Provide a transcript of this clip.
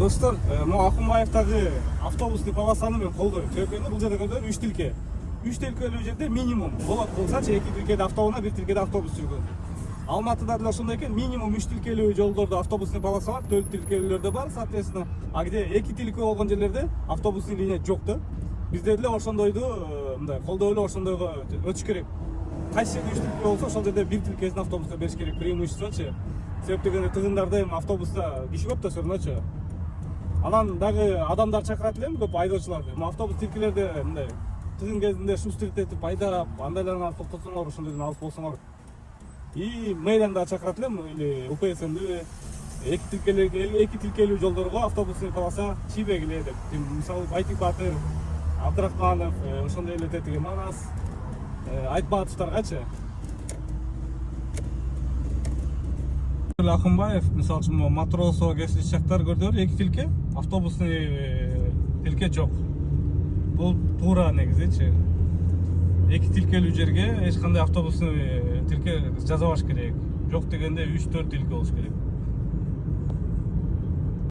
Достор, могу Акунбаевдагы автобусный полосаны мен колдойм. Себеби бул жерде көрдүңөр 3 тилке. 3 тилкелүү жерде минимум болот болсачы 2 тилкеде автоунаа, 1 тилкеде автобус жүргөн. Алматыда деле ошондой экен, минимум 3 тилкелүү жолдордо автобусный полоса бар, 4 тилкелүүлөрдө бар, соответственно. А где 2 тилке болгон жерлерде автобусный линия жок да. Бизде деле ошондойду мындай колдоо эле ошондойго өтүш керек. Кайсы жерде 3 тилке болсо, ошол жерде 1 тилкесин автобуска бериш керек, преимуществочу. Себеп дегенде тыгындарда эми автобуста киши көп да все равночу. Анан дагы адамдар чакырат элем көп айдоочуларды. Автобус тилкелерде мындай тыгын кезинде шустрит этип айдап, андайларга токтотсоңор, ошондойдон алып болсоңор. И мыйданда чакырат элем, или УПСМди 2 тилкелүү жолдорго автобусный полоса чийбегиле деп. Мисалы Байтик Батыр, Абдрахманов, ошондой эле тетиги Манас, Айтбатовтаргачы. Акунбаев, мисалы үчүн Матросова кесилиш жактар көрдүңөр, 2 тилке, автобусный тилке жок. Бул туура негизичи. 2 тилкелүү жерге эч кандай автобусный тилке жасабаш керек. Жок дегенде 3-4 тилке болуш керек.